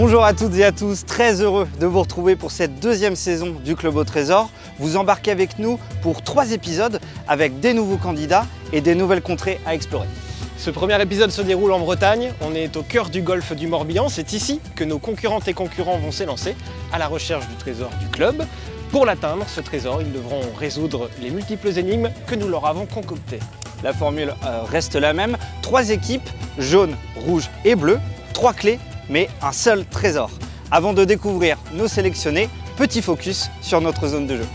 Bonjour à toutes et à tous, très heureux de vous retrouver pour cette deuxième saison du Club au Trésor. Vous embarquez avec nous pour 3 épisodes avec des nouveaux candidats et des nouvelles contrées à explorer. Ce premier épisode se déroule en Bretagne, on est au cœur du golfe du Morbihan, c'est ici que nos concurrentes et concurrents vont s'élancer à la recherche du trésor du club. Pour l'atteindre, ce trésor, ils devront résoudre les multiples énigmes que nous leur avons concoctées. La formule reste la même, 3 équipes, jaune, rouge et bleu, 3 clés, mais un seul trésor. Avant de découvrir nos sélectionnés, petit focus sur notre zone de jeu.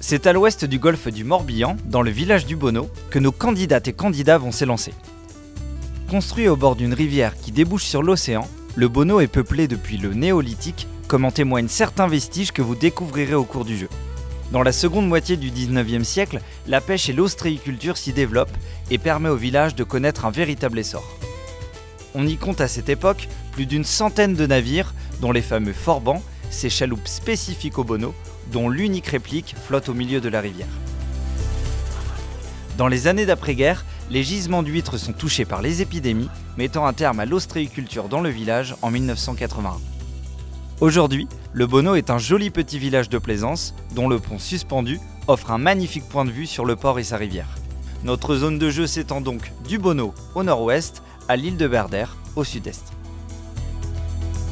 C'est à l'ouest du golfe du Morbihan, dans le village du Bonneau, que nos candidates et candidats vont s'élancer. Construit au bord d'une rivière qui débouche sur l'océan, le Bonneau est peuplé depuis le néolithique, comme en témoignent certains vestiges que vous découvrirez au cours du jeu. Dans la seconde moitié du 19e siècle, la pêche et l'ostréiculture s'y développent et permet au village de connaître un véritable essor. On y compte à cette époque plus d'une centaine de navires, dont les fameux forbans, ces chaloupes spécifiques au Bonneau, dont l'unique réplique flotte au milieu de la rivière. Dans les années d'après-guerre, les gisements d'huîtres sont touchés par les épidémies, mettant un terme à l'ostréiculture dans le village en 1981. Aujourd'hui, le Bonneau est un joli petit village de plaisance, dont le pont suspendu offre un magnifique point de vue sur le port et sa rivière. Notre zone de jeu s'étend donc du Bonneau au nord-ouest à l'île de Berder au sud-est.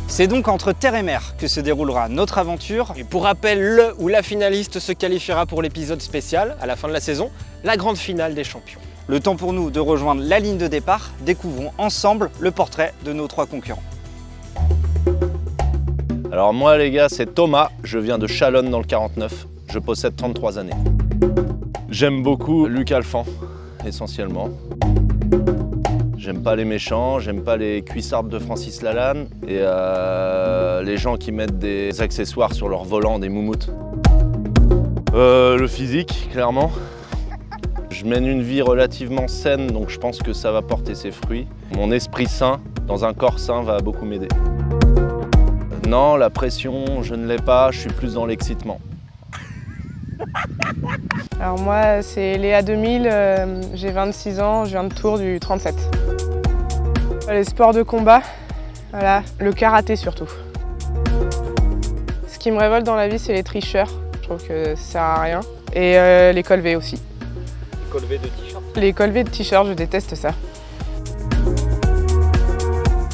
C'est donc entre terre et mer que se déroulera notre aventure. Et pour rappel, le ou la finaliste se qualifiera pour l'épisode spécial, à la fin de la saison, la grande finale des champions. Le temps pour nous de rejoindre la ligne de départ, découvrons ensemble le portrait de nos 3 concurrents. Alors moi les gars, c'est Thomas, je viens de Chalonnes dans le 49, je possède 33 années. J'aime beaucoup Luc Alphand, essentiellement. J'aime pas les méchants, j'aime pas les cuissardes de Francis Lalanne et les gens qui mettent des accessoires sur leur volant, des moumoutes. Le physique, clairement. Je mène une vie relativement saine, donc je pense que ça va porter ses fruits. Mon esprit sain, dans un corps sain, va beaucoup m'aider. Non, la pression, je ne l'ai pas, je suis plus dans l'excitement. Alors moi, c'est Léa 2000, j'ai 26 ans, je viens de Tours du 37. Les sports de combat, voilà, le karaté surtout. Ce qui me révolte dans la vie, c'est les tricheurs. Je trouve que ça sert à rien. Et les colvés aussi. Les colvés de t-shirt? Les colvés de t-shirt, je déteste ça.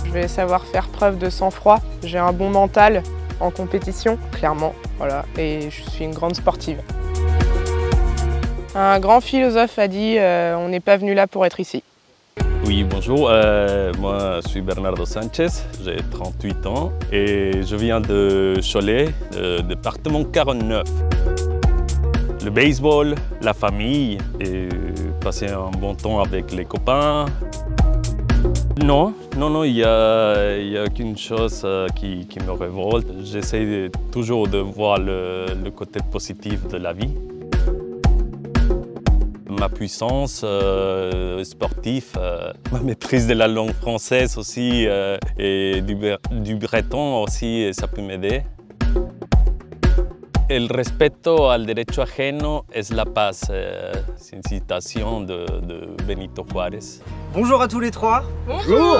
Je vais savoir faire preuve de sang-froid. J'ai un bon mental en compétition, clairement. Voilà, et je suis une grande sportive. Un grand philosophe a dit on n'est pas venu là pour être ici. Oui, bonjour, moi je suis Bernardo Sanchez, j'ai 38 ans et je viens de Cholet, département 49. Le baseball, la famille et passer un bon temps avec les copains. Non, il y a qu'une chose qui me révolte. J'essaie toujours de voir le côté positif de la vie. Ma puissance sportive, ma maîtrise de la langue française aussi et du breton aussi, ça peut m'aider. El respeto al derecho ajeno es la paz, c'est une citation de Benito Juárez. Bonjour à tous les 3. Bonjour.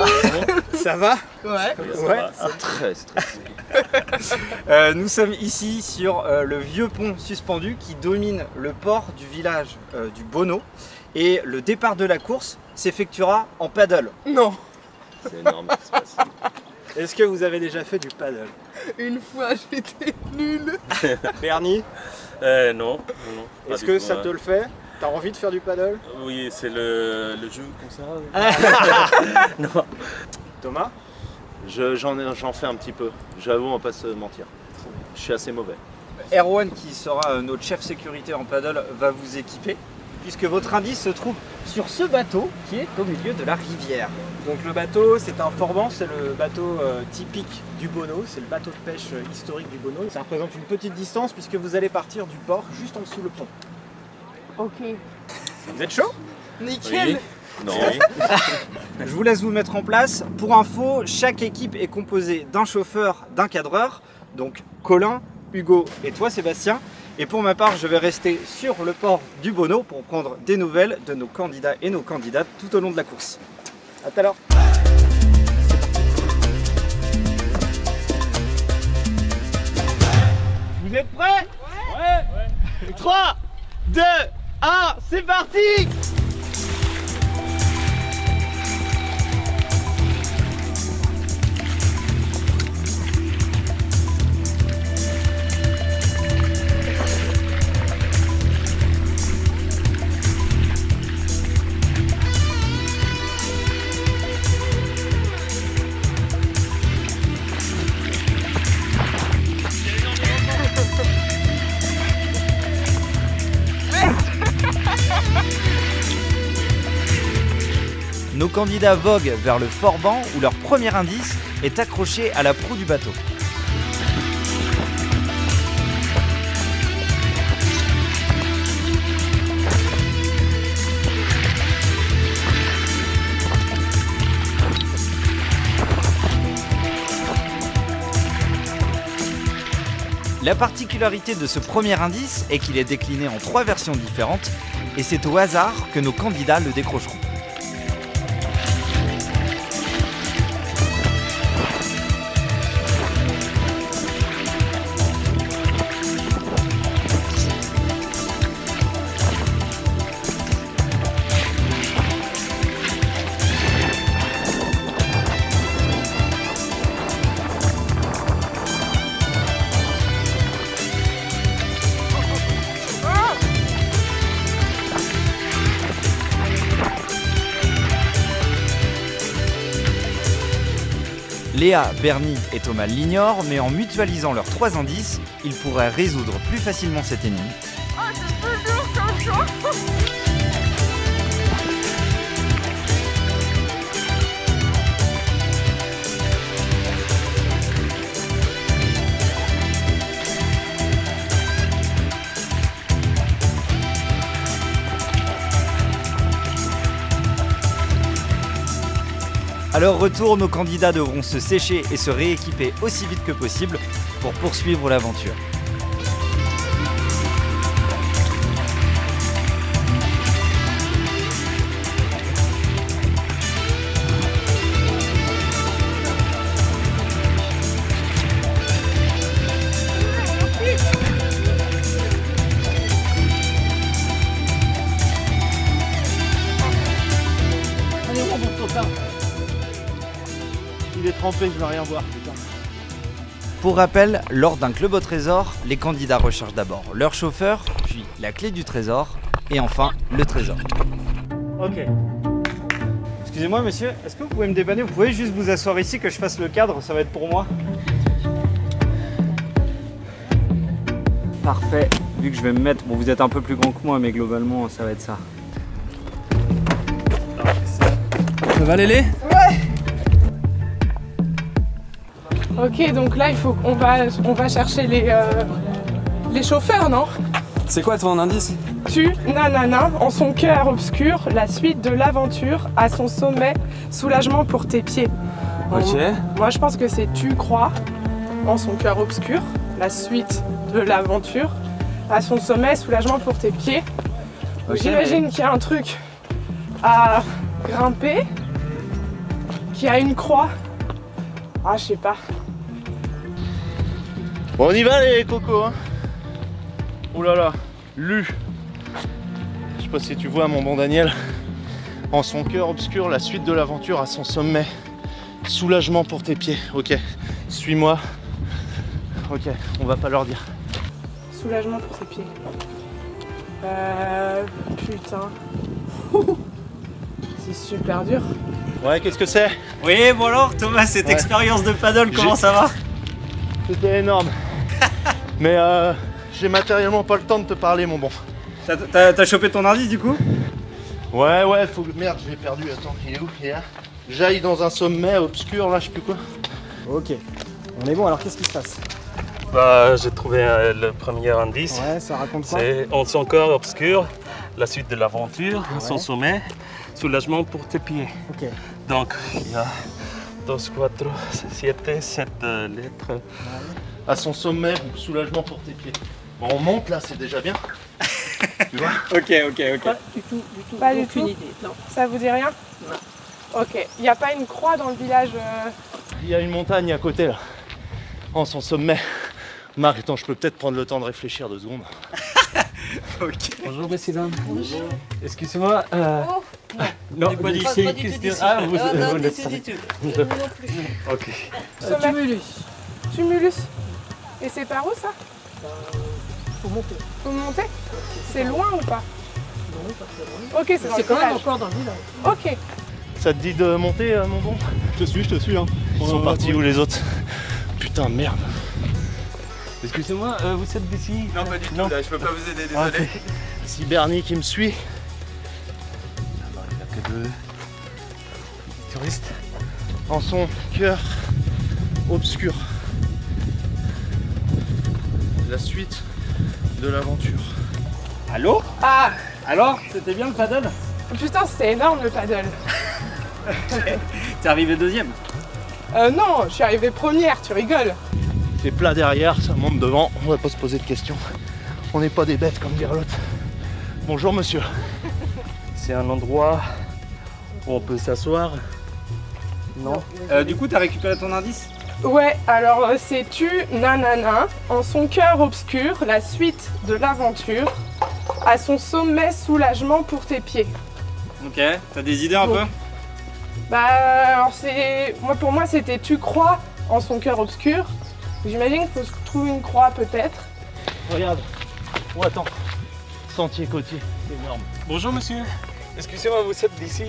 Ça va? Ouais. C'est très stressé. Nous sommes ici sur le vieux pont suspendu qui domine le port du village du Bonneau. Et le départ de la course s'effectuera en paddle. Non. C'est énorme ce qui se passe. Est-ce que vous avez déjà fait du paddle? Une fois, j'étais nulle. Bernie? Non. Est-ce que ça te le fait? T'as envie de faire du paddle? Oui, c'est le jeu comme ça. Non. Thomas? J'en fais un petit peu, j'avoue, on va pas se mentir. Je suis assez mauvais. Erwan, qui sera notre chef sécurité en paddle, va vous équiper, puisque votre indice se trouve sur ce bateau qui est au milieu de la rivière. Donc le bateau, c'est un forban, c'est le bateau typique du Bonneau, c'est le bateau de pêche historique du Bonneau. Ça représente une petite distance puisque vous allez partir du port juste en dessous le pont. Ok. Vous êtes chaud? Nickel. Non. Je vous laisse vous mettre en place. Pour info, chaque équipe est composée d'un chauffeur, d'un cadreur, donc Colin, Hugo et toi Sébastien. Et pour ma part, je vais rester sur le port du Bono pour prendre des nouvelles de nos candidats et nos candidates tout au long de la course. A tout à l'heure. Vous êtes prêts? Ouais. 3, 2, 1, c'est parti! Nos candidats voguent vers le Forban où leur premier indice est accroché à la proue du bateau. La particularité de ce premier indice est qu'il est décliné en 3 versions différentes et c'est au hasard que nos candidats le décrocheront. Léa, Bernie et Thomas l'ignorent, mais en mutualisant leurs 3 indices, ils pourraient résoudre plus facilement cette énigme. Oh, c'est toujours comme ça. À leur retour, nos candidats devront se sécher et se rééquiper aussi vite que possible pour poursuivre l'aventure. Allez, on monte sur ça. Il est trempé, je vais rien voir. Putain. Pour rappel, lors d'un club au trésor, les candidats recherchent d'abord leur chauffeur, puis la clé du trésor, et enfin le trésor. Ok. Excusez-moi monsieur, est-ce que vous pouvez me dépanner? Vous pouvez juste vous asseoir ici que je fasse le cadre, ça va être pour moi. Parfait. Vu que je vais me mettre, bon vous êtes un peu plus grand que moi mais globalement ça va être ça. Ça va Lélé? Ouais. Ok, donc là il faut qu'on va chercher les chauffeurs, non? C'est quoi ton indice? Tu, nanana, en son cœur obscur, la suite de l'aventure, à son sommet, soulagement pour tes pieds. Ok. Moi je pense que c'est tu crois, en son cœur obscur, la suite de l'aventure, à son sommet, soulagement pour tes pieds. Ok, J'imagine qu'il y a un truc à grimper, qui a une croix. Ah, je sais pas. Bon, on y va les cocos hein. Ouh là là, lu. Je sais pas si tu vois mon bon Daniel. En son cœur obscur, la suite de l'aventure à son sommet. Soulagement pour tes pieds. Ok, suis-moi. Ok, on va pas leur dire. Soulagement pour tes pieds. Putain. C'est super dur. Ouais, qu'est-ce que c'est? Oui, bon alors Thomas, cette expérience de paddle, comment ça va? C'était énorme. Mais j'ai matériellement pas le temps de te parler mon bon. T'as chopé ton indice du coup? Ouais, faut que... Merde, je l'ai perdu, attends, il est où? Il est là. J'aille dans un sommet obscur, là, je sais plus quoi. Ok. On est bon, alors qu'est-ce qui se passe? Bah, j'ai trouvé le premier indice. Ouais, ça raconte quoi? C'est en son corps obscur, la suite de l'aventure, son sommet, soulagement pour tes pieds. Ok. Donc, il y a 2, 4, 7 lettres. à son sommet, soulagement pour tes pieds. Bon, on monte là, c'est déjà bien. Tu vois? Ok. Pas du tout. Pas du Aucune tout. idée. Non. Ça vous dit rien? Non. Ok. Il n'y a pas une croix dans le village Il y a une montagne à côté là, en son sommet. Marc, attends, je peux peut-être prendre le temps de réfléchir 2 secondes. Bonjour, messieurs, dames. Bonjour. Excusez-moi. Non, Pas du tout d'ici. Ah, vous Non, vous du l'êtes tout, ça. du tout. Nous non plus. Ok. sommet. Tumulus. Tumulus. Et c'est par où ça? Faut monter. Faut monter? C'est loin ou pas? Non, pas très loin. Ok, c'est dans C'est le quand même village. encore dans le village. Ok. Ça te dit de monter, mon bon? Je te suis. Hein. Ils sont partis où les autres? Putain, merde. Excusez-moi, vous êtes d'ici? Non, pas du tout, Non. là, je peux pas vous aider, Ah, désolé. ok. Si Bernie qui me suit. Il n'y a que 2 touristes. En son cœur obscur. La suite de l'aventure. Allô? Ah, Alors, c'était bien le paddle? putain, c'était énorme le paddle. T'es arrivé deuxième? Non, je suis arrivée première, tu rigoles. C'est plat derrière, ça monte devant, on va pas se poser de questions. On n'est pas des bêtes comme dire l'autre. Bonjour monsieur. C'est un endroit où on peut s'asseoir. Non. Du coup, t'as récupéré ton indice? Ouais, alors c'est tu nanana, en son cœur obscur, la suite de l'aventure, à son sommet soulagement pour tes pieds. Ok, t'as des idées un peu? Bah, alors c'est. Pour moi, c'était tu crois en son cœur obscur. J'imagine qu'il faut trouver une croix peut-être. Regarde. Oh attends. Sentier côtier, c'est énorme. Bonjour, monsieur. Excusez-moi, vous êtes d'ici?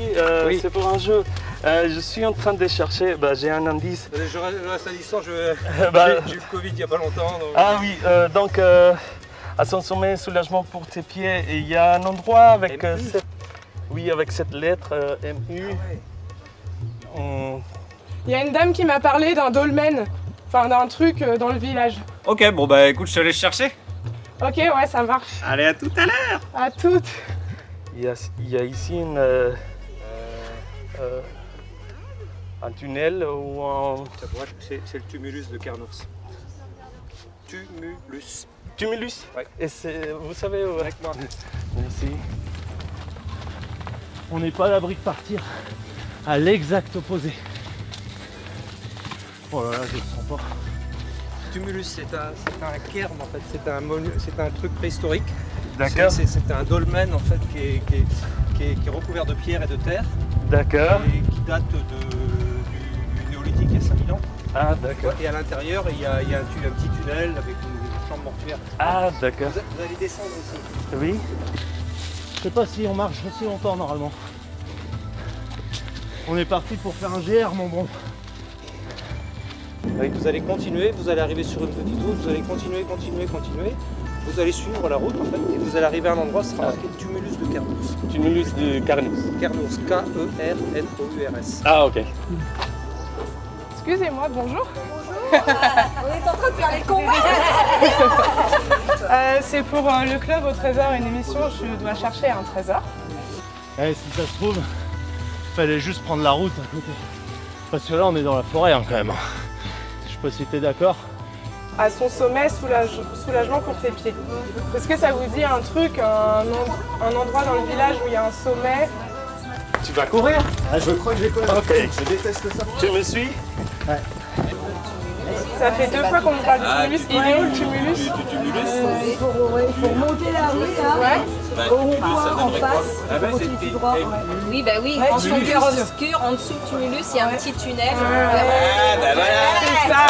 Oui. C'est pour un jeu. Je suis en train de chercher. J'ai un indice. Je reste à distance, Bah, j'ai eu le Covid il y a pas longtemps. Donc... Ah oui, donc à son sommet, soulagement pour tes pieds, et il y a un endroit avec avec cette lettre MU. Il y a une dame qui m'a parlé d'un dolmen, enfin d'un truc dans le village. Ok, bon bah écoute, je te laisse chercher. Ok, ouais, ça marche. Allez, à tout à l'heure. À toutes. Il y a ici un tunnel ou un C'est le tumulus de Carnours. Tumulus. tumulus. Ouais. Et vous savez où? Avec moi. Merci. On n'est pas à l'abri de partir à l'exact opposé. Oh là là, je le sens pas. Tumulus, c'est un cairn en fait, c'est un truc préhistorique. D'accord. C'est un dolmen en fait qui est recouvert de pierre et de terre D'accord. et qui date du néolithique, il y a 5000 ans. Ah, d'accord. Et à l'intérieur, il y a un petit tunnel avec une chambre mortuaire. Ah, d'accord. Vous allez descendre aussi. Oui. Je sais pas si on marche aussi longtemps normalement. On est parti pour faire un GR, mon bon. Vous allez continuer, vous allez arriver sur une petite route, vous allez continuer. Vous allez suivre la route en fait, et vous allez arriver à un endroit, ce sera marqué Tumulus de Carnours. Tumulus de Carnours. Carnours, K-E-R-N-O-U-R-S. Ah, ok. Excusez-moi, bonjour. On est en train de faire les combats. C'est pour le club au trésor, une émission, je dois chercher un trésor. Eh, si ça se trouve, fallait juste prendre la route à côté. Parce que là, on est dans la forêt hein, quand même. Je sais pas si t'es d'accord. À son sommet, soulagement pour tes pieds. Est-ce que ça vous dit un truc, un endroit dans le village où il y a un sommet? Tu vas courir? Ah, je crois que j'ai connu. Ok. Je déteste ça. Tu me suis? Ça fait 2 fois qu'on nous parle du tumulus. Il est où le tumulus? Il faut monter la rue là. Ouais. Au rond-point en face. On continue tout droit. Oui, bah oui, Ouais, en son tumulus. cœur obscur, en dessous du tumulus, il y a un petit tunnel. C'est ça.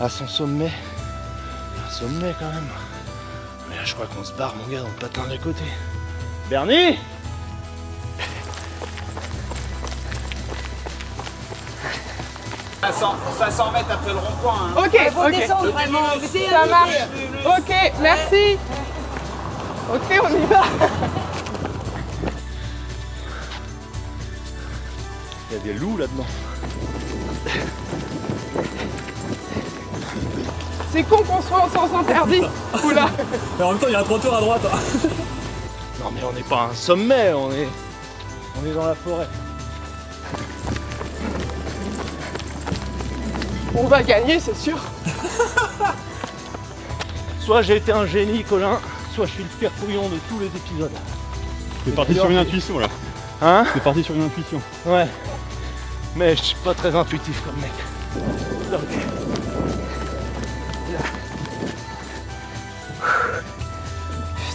À son sommet. Un sommet quand même. Mais là, je crois qu'on se barre, mon gars, dans le patin d'à côté. Bernie! À 500 mètres après le rond-point. Hein. Ok, Faut ok. descendre vraiment. Ça marche. Ok, merci. Ok, on y va. Il y a des loups là-dedans. C'est con qu'on soit en sens interdit. Oula. Mais en même temps, il y a un trottoir à droite. Non mais on n'est pas à un sommet, on est dans la forêt. On va gagner, c'est sûr. Soit j'ai été un génie, Colin, soit je suis le pire couillon de tous les épisodes. T'es parti sur une intuition là. Hein? T'es parti sur une intuition. Ouais. Mais je suis pas très intuitif comme mec. Donc...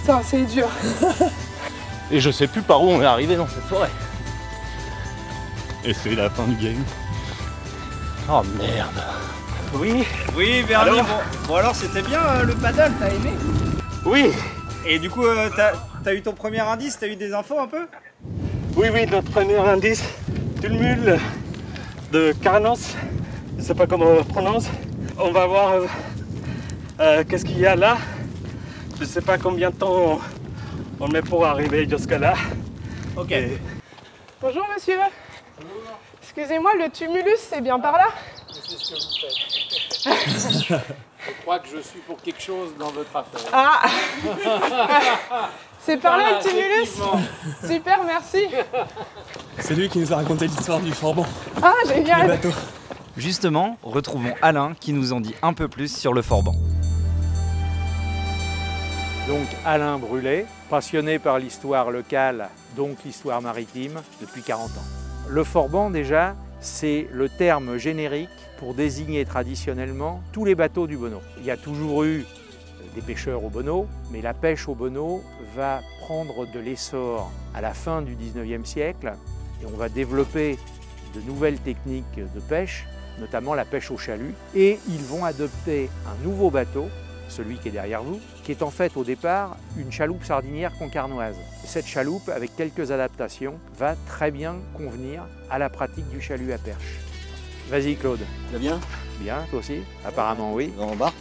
Putain, c'est dur. Et je sais plus par où on est arrivé dans cette forêt. Et c'est la fin du game. Oh merde. Oui, Oui, Bernie, bon alors c'était bien le paddle, t'as aimé? oui, Et du coup, t'as eu ton premier indice, t'as eu des infos un peu? oui, notre premier indice, Tumul de Carnos, je sais pas comment on le prononce. On va voir qu'est-ce qu'il y a là. Je sais pas combien de temps on met pour arriver jusqu'à là. Ok. Bonjour monsieur. Excusez-moi, le tumulus, c'est bien par là? C'est ce que vous faites. Je crois que je suis pour quelque chose dans votre affaire. Ah. C'est par là Voilà, le tumulus? effectivement. Super, merci. C'est lui qui nous a raconté l'histoire du Forban, Ah, le génial. bateau. Justement, retrouvons Alain qui nous en dit un peu plus sur le Forban. Donc Alain Brûlé, passionné par l'histoire locale, donc l'histoire maritime, depuis 40 ans. Le Forban déjà, c'est le terme générique pour désigner traditionnellement tous les bateaux du Bonneau. Il y a toujours eu des pêcheurs au Bonneau, mais la pêche au Bonneau va prendre de l'essor à la fin du 19e siècle et on va développer de nouvelles techniques de pêche, notamment la pêche au chalut, et ils vont adopter un nouveau bateau, celui qui est derrière vous, qui est en fait au départ une chaloupe sardinière concarnoise. Cette chaloupe, avec quelques adaptations, va très bien convenir à la pratique du chalut à perche. Vas-y Claude. Ça va bien? Bien, toi aussi? Apparemment oui. On embarque.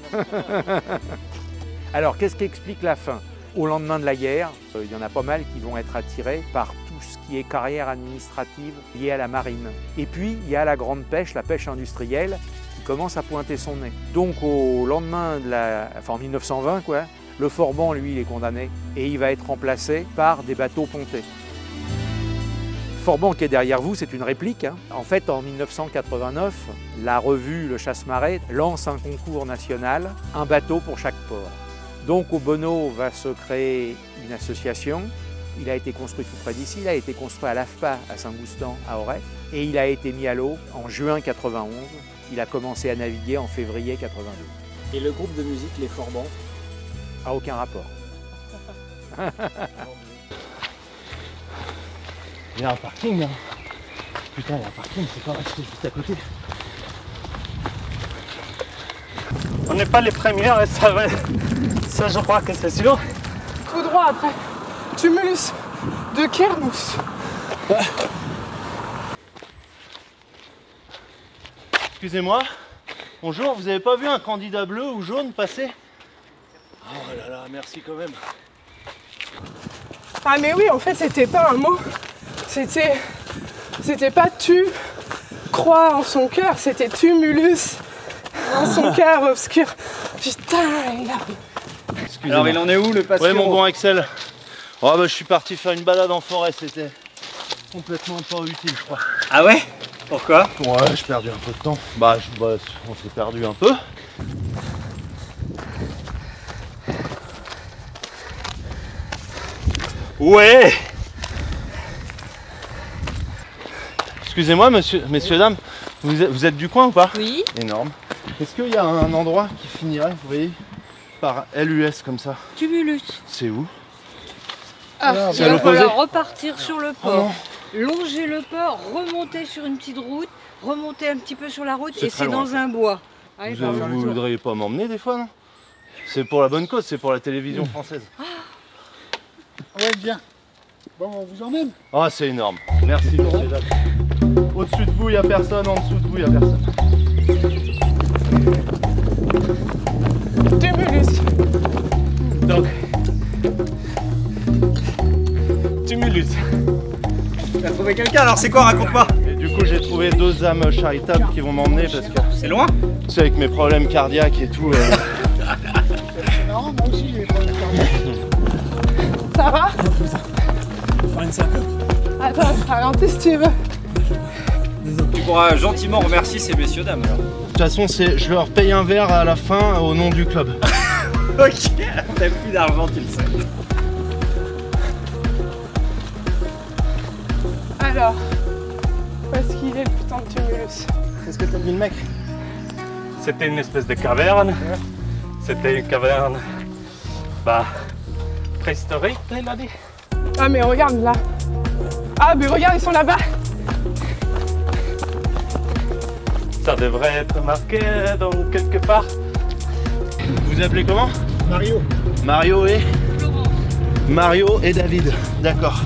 Alors, qu'est-ce qui explique la fin? Au lendemain de la guerre, il y en a pas mal qui vont être attirés par tout ce qui est carrière administrative liée à la marine. Et puis, il y a la grande pêche, la pêche industrielle, qui commence à pointer son nez. Donc, au lendemain de en 1920, quoi, le Forban, lui, il est condamné et il va être remplacé par des bateaux pontés. Forban qui est derrière vous, c'est une réplique. Hein. En fait, en 1989, la revue Le Chasse-Marée lance un concours national, un bateau pour chaque port. Donc au Bonneau va se créer une association. Il a été construit tout près d'ici, il a été construit à l'AFPA à Saint-Goustan, à Auray, et il a été mis à l'eau en juin 91. Il a commencé à naviguer en février 92. Et le groupe de musique Les Forbans? A aucun rapport. Il y a un parking là. Putain, il y a un parking, c'est pas resté juste à côté. On n'est pas les premières et ça je crois que c'est sûr. Tout droit après. Tumulus de Kernous. Excusez-moi, bonjour, vous avez pas vu un candidat bleu ou jaune passer? Oh là là, merci quand même. Ah mais oui, en fait, c'était pas un mot. C'était pas tu crois en son cœur, c'était tumulus dans son cœur obscur. Putain, il a... Alors il en est où le passion? Ouais mon bon Axel. Oh bah je suis parti faire une balade en forêt, c'était complètement pas utile je crois. Ah ouais? Pourquoi? Ouais, j'ai perdu un peu de temps. Bah on s'est perdu un peu. Ouais. Excusez-moi messieurs, dames, vous êtes du coin ou pas? Oui. Énorme. Est-ce qu'il y a un endroit qui finirait, vous voyez, par LUS comme ça? Tumulus. C'est où? Ah, c'est il à va l'opposé. falloir repartir sur le Oh non. port. Longer le port, remonter sur une petite route, remonter un petit peu sur la route C'est et très c'est loin, dans ça. un bois. Allez, Vous faut faire le tour. voudriez pas m'emmener des fois, non? C'est pour la bonne cause, c'est pour la télévision française. Ouais, bien. Bon, on vous emmène. Ah, c'est énorme. Merci, messieurs, dames. Au-dessus de vous, il n'y a personne. En dessous de vous, il n'y a personne. Tumulus. Donc, Tumulus. T'as trouvé quelqu'un alors c'est quoi? Raconte-moi. Et du coup, j'ai trouvé deux âmes charitables qui vont m'emmener parce que C'est loin? tu sais, avec mes problèmes cardiaques et tout. C'est marrant, moi aussi j'ai des problèmes cardiaques. Ça va? Faut faire une syncope. Attends, ralentis si tu veux. Tu pourras gentiment remercier ces messieurs dames alors. De toute façon, je leur paye un verre à la fin au nom du club. Ok. T'as plus d'argent, tu le sais. Alors, où est-ce qu'il est le putain de tumulus? Qu'est-ce que t'as dit le mec? C'était une espèce de caverne. C'était une caverne préhistorique, il a dit. Ah mais regarde là. Ah mais regarde, ils sont là-bas. Ça devrait être marqué dans quelque part. Vous vous appelez comment? Mario. Mario et Mario et David. D'accord.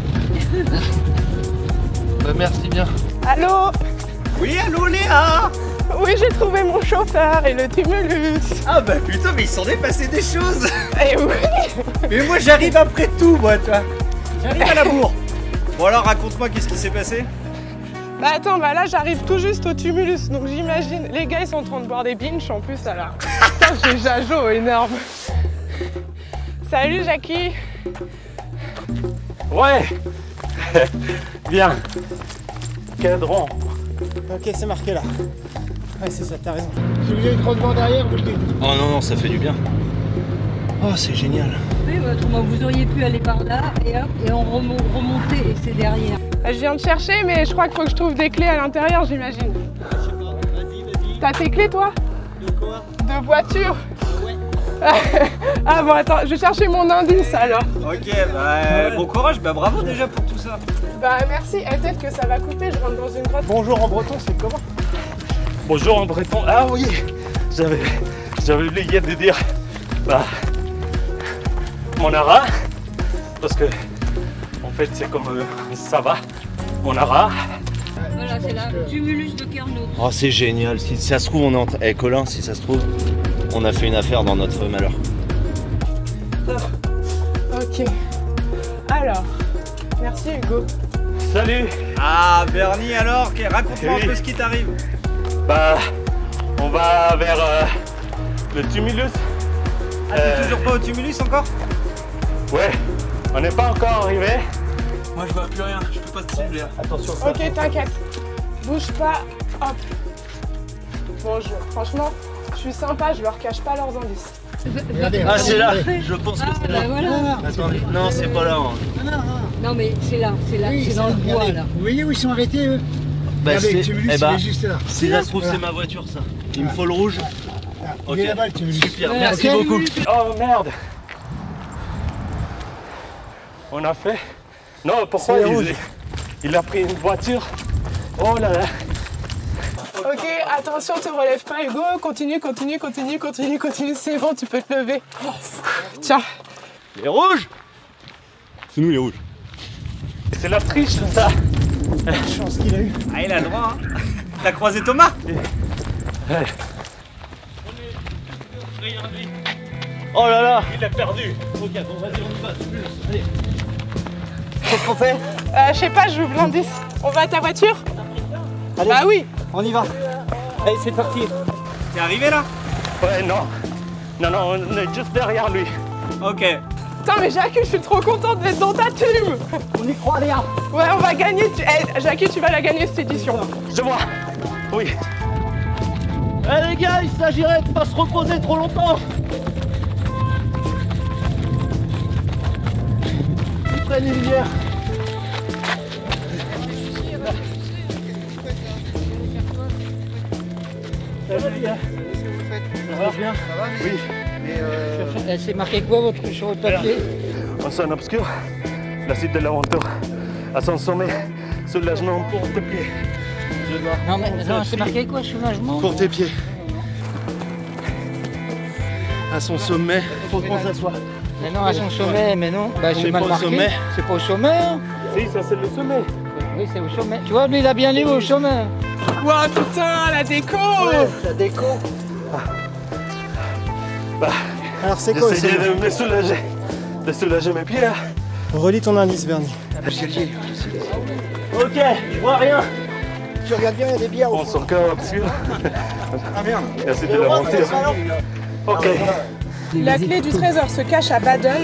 Bah, merci bien. Allô? Oui, allô Léa? Oui, j'ai trouvé mon chauffeur et le tumulus. Ah bah putain, mais il s'en est passé des choses. Eh oui. Mais moi j'arrive après tout, moi, tu vois. J'arrive à la bourre. Bon alors, raconte-moi, qu'est-ce qui s'est passé? Bah attends, bah là j'arrive tout juste au tumulus, donc j'imagine, les gars ils sont en train de boire des binges en plus là. Putain, j'ai Jajo énorme. Salut Jackie. Ouais. Bien. Cadran. Ok, c'est marqué là. Ouais, c'est ça, t'as raison. Si vous avez trop de vent derrière, vous le dites. Oh non, ça fait du bien. Oh, c'est génial. Oui, autrement vous auriez pu aller par là et hop, et on remonter et c'est derrière. Je viens de chercher, mais je crois qu'il faut que je trouve des clés à l'intérieur, j'imagine. Je sais pas, vas-y. T'as tes clés toi? De quoi? De voiture? Ouais. Ah bon, attends, je vais chercher mon indice alors. Ok, bah bon courage, bah bravo déjà pour tout ça. Bah merci, et peut-être que ça va couper, je rentre dans une grotte. Bonjour en breton, c'est comment? Bonjour en breton. Ah oui, j'avais oublié de dire mon ara, parce que en fait c'est comme ça va, mon ara. Voilà, c'est là, le tumulus de Carnot. Oh, c'est génial. Si ça se trouve, on est en... Eh, Colin, si ça se trouve, on a fait une affaire dans notre malheur. Ok. Alors, merci Hugo. Salut. Ah Bernie alors, raconte-moi un peu ce qui t'arrive. Bah, on va vers le tumulus. Ah, t'es toujours pas au tumulus encore? Ouais, on n'est pas encore arrivé. Moi je vois plus rien, je peux pas te suivre Léa. Attention. Ok, t'inquiète. Bouge pas, hop. Bon, franchement, je suis sympa, je leur cache pas leurs indices. Regardez, Ah, c'est là. Je pense que c'est là. Bah voilà. Attendez, non, c'est pas là. Hein. Non mais c'est là, Oui, c'est dans le bois regardez. là. Vous voyez où ils sont arrêtés eux? Bah, Regardez, le c'est... tumulus, Eh bah, il est juste là. si ça se trouve, Voilà. c'est ma voiture, ça. Il me faut le rouge. Il est là-bas le tumulus. Super, Ouais, merci ok. beaucoup. Oh merde. On a fait... Non, pourquoi C'est rouge. il a pris une voiture? Oh là là. Ok, attention, te relève pas Hugo. Continue, c'est bon, tu peux te lever. Tiens. Les rouges. C'est nous les rouges. C'est la triche ça. La chance qu'il a eu. Ah, il a le droit, hein. T'as croisé Thomas? Ouais. Oh là là. Il a perdu. Ok, bon, vas-y, on y va. Allez. Qu'est-ce qu'on fait? Je sais pas, j'ouvre l'indice. On va à ta voiture? Allez, Bah oui. on y va. Allez, c'est parti. T'es arrivé là? Ouais, non. Non, on est juste derrière lui. Ok. Putain, mais Jackie, je suis trop contente d'être dans ta team. On y croit, Léa. Ouais, on va gagner. Jackie, tu vas la gagner cette édition. Je vois. Oui. Eh les gars, il s'agirait de pas se reposer trop longtemps. Ils prennent une lumière. Ça va bien? Ça va? Oui. C'est marqué quoi votre sur le papier? En zone obscure, la site de l'aventure à son sommet, soulagement pour tes pieds. Je dois. Non mais non, c'est marqué quoi, soulagement? Pour tes pieds. À son sommet, faut qu'on s'assoie. Mais non, à son sommet, mais non. Bah, On c'est est mal pas au marqué. sommet. C'est pas au sommet. Hein. Si, ça c'est le sommet. Oui, c'est au sommet. Tu vois, lui, il a bien lu au sommet. Ouah, putain, la déco. La déco. Bah, Alors, c'est quoi j'essayais aussi? de me soulager, de soulager mes pieds. Hein. Relis ton indice, Bernie. Ok, je vois rien. Tu regardes bien, il y a des bières au On fond. son cœur obscur. Ah merde. La site de l'aventure. Ok. La clé du trésor se cache à Baden.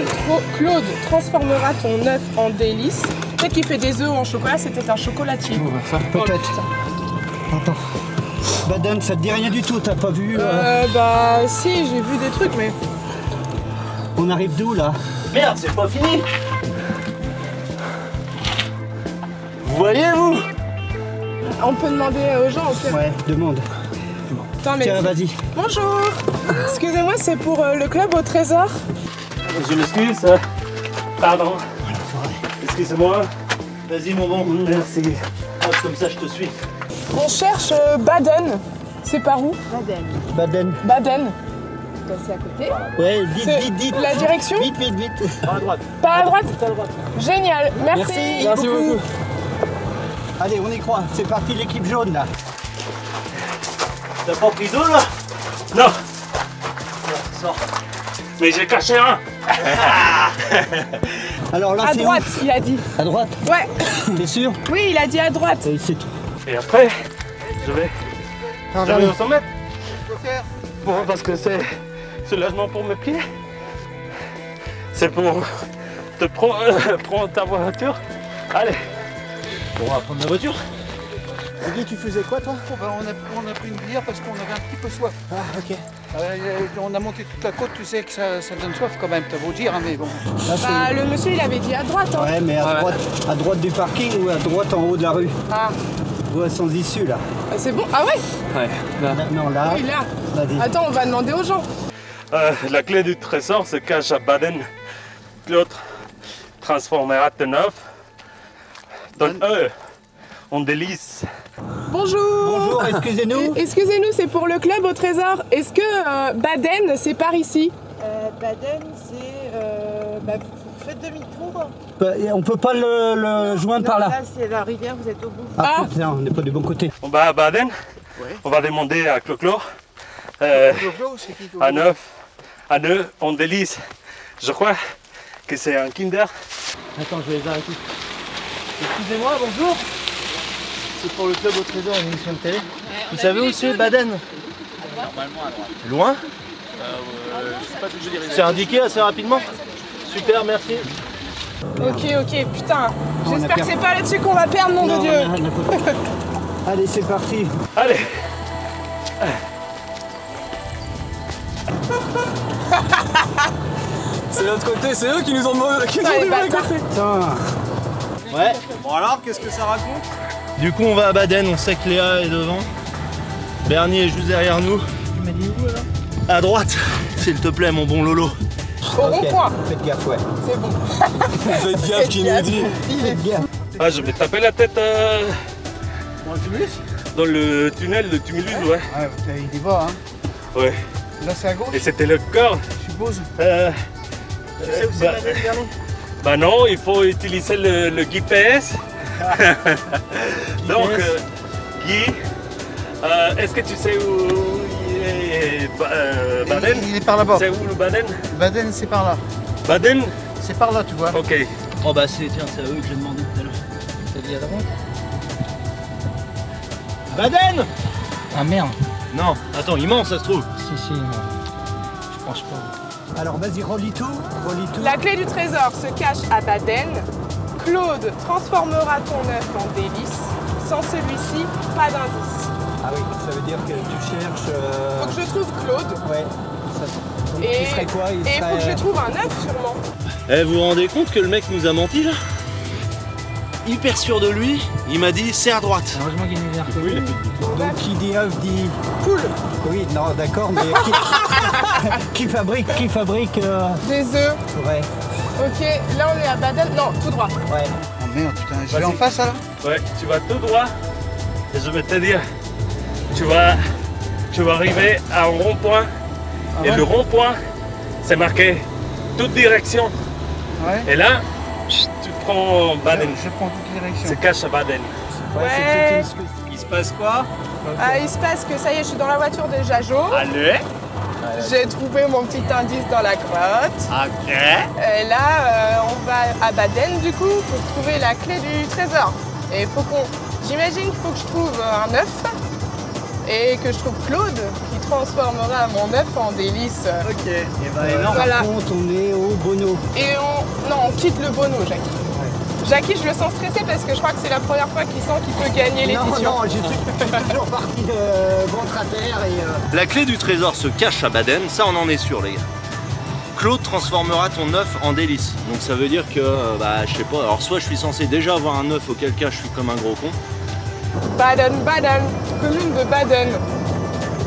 Claude transformera ton œuf en délice. Peut-être qu'il fait des œufs en chocolat, c'était un chocolatier. Peut-être. Attends. Baden, ça te dit rien du tout, t'as pas vu Bah si, j'ai vu des trucs, mais... On arrive d'où là? Merde, c'est pas fini. Vous voyez, vous? On peut demander aux gens, ok? Ouais, demande. Attends, mais... Tiens, vas-y. Bonjour. Excusez-moi, c'est pour le club au trésor. Je m'excuse. Pardon. Excusez-moi. Vas-y, mon bon. Merci. Hop, comme ça, je te suis. On cherche Baden. C'est par où? Baden. Baden. C'est à côté. Ouais, C'est vite. la direction? Vite. Pas à droite. Pas à droite? Tout à droite. Génial, merci. Merci beaucoup. Allez, on y croit. C'est parti l'équipe jaune là. T'as pas pris d'eau là? Non, Sors. mais j'ai caché un. Alors là, À c'est droite, où? il a dit. À droite? Ouais. T'es sûr? Oui, il a dit à droite. C'est tout. Et après, je vais au sommet. Bon, parce que c'est soulagement pour mes pieds. C'est pour te prendre ta voiture. Allez. Bon, on va prendre la voiture. Guy, tu faisais quoi toi? On a pris une bière parce qu'on avait un petit peu soif. Ah, ok. On a monté toute la côte, tu sais que ça donne soif quand même, t'as beau dire, hein, mais bon. Là, Bah, le monsieur, il avait dit à droite. Hein. ouais, mais à droite du parking ou à droite en haut de la rue? Ah, Voie sans issue là. c'est bon. Ah ouais? Ouais, là. Non, là. Oui, là. Vas-y. Attends, on va demander aux gens. La clé du trésor se cache à Baden. Claude transformera ton œuf en délice. Bonjour. Bonjour, excusez-nous. Excusez-nous, c'est pour le club au trésor. Est-ce que Baden, c'est par ici? Baden, c'est... vous faites demi-tour. Bah, on peut pas le joindre par là. Là, c'est la rivière, vous êtes au bout. Ah, putain, on n'est pas du bon côté. On va à Baden. Ouais. On va demander à Clo-Clo Clo-Clo, c'est qui Clo-Clo? un œuf en délice. Je crois que c'est un Kinder. Attends, je vais les arrêter. Excusez-moi, bonjour. C'est pour le club au trésor, une émission de télé. Vous savez où c'est Baden? Normalement à droite. Loin? Je sais pas, je dirais. C'est indiqué assez rapidement? Super, merci. Ok, putain. On a J'espère que perdu. c'est pas là-dessus qu'on va perdre, nom de Dieu. Allez, c'est parti. Allez. C'est de l'autre côté, c'est eux qui nous ont demandé. Putain, les bâtards. Putain. Ouais. Bon alors, qu'est-ce que ça raconte? Du coup, on va à Baden, on sait que Léa est devant. Bernie est juste derrière nous. Tu m'as dit où alors? À droite, s'il te plaît, mon bon Lolo. Au rond-point. Faites gaffe, ouais. C'est bon. Faites gaffe qui nous dit. Faites gaffe. Ah, je vais taper la tête dans le tunnel de Tumulus, ouais. Ouais, il est bas, hein. Ouais. Là, c'est à gauche, Et c'était le corps. je suppose. Tu sais où c'est Baden, Bernie? Bah non, il faut utiliser le GPS. Donc, Guy, est-ce que tu sais où il est Baden? Il est par là-bas. C'est où le Baden? Baden, c'est par là. Baden? C'est par là, tu vois. Ok. Oh bah c'est à eux que j'ai demandé tout à l'heure. T'as dit à droite? Baden! Ah merde. Non, attends, il ment, ça se trouve. Si, je pense pas. Alors vas-y, relis tout. La clé du trésor se cache à Baden. Claude transformera ton œuf en délice. Sans celui-ci, pas d'indice. Ah oui, ça veut dire que tu cherches... Faut que je trouve Claude. Ouais. Donc, Et il serait quoi? Il il faut serait... que je trouve un œuf sûrement. Eh, vous vous rendez compte que le mec nous a menti là? Hyper sûr de lui, il m'a dit c'est à droite. Heureusement qu'il est vert. Donc qui dit œuf dit... Poule. Oui, non, d'accord, mais qui fabrique Des œufs. Ouais, Ok, là on est à Baden. Non, tout droit. ouais. Oh merde, putain, je vais en face, là. Ouais, tu vas tout droit. Et je vais te dire, tu vas arriver à un rond-point. Et le rond-point, c'est marqué toute direction. Ouais. Et là, tu prends Baden. Je prends toutes les directions. C'est cache à Baden. Ouais. Il se passe quoi? Ah, il se passe que ça y est, je suis dans la voiture de Jajo. Allez. J'ai trouvé mon petit indice dans la grotte. Ok. Et là, on va à Baden du coup pour trouver la clé du trésor. Et faut qu'on... J'imagine qu'il faut que je trouve un œuf et que je trouve Claude qui transformera mon œuf en délice. Ok. Et ben non, Voilà. par contre, on est au Bono. Et on quitte le Bono, Jackie. Jackie, je le sens stressé parce que je crois que c'est la première fois qu'il sent qu'il peut gagner l'édition. Non, je suis toujours parti ventre à terre et... La clé du trésor se cache à Baden, ça on en est sûr les gars. Claude transformera ton œuf en délice. Donc ça veut dire que, bah je sais pas, alors soit je suis censé déjà avoir un œuf, auquel cas je suis comme un gros con. Baden-Baden, commune de Baden.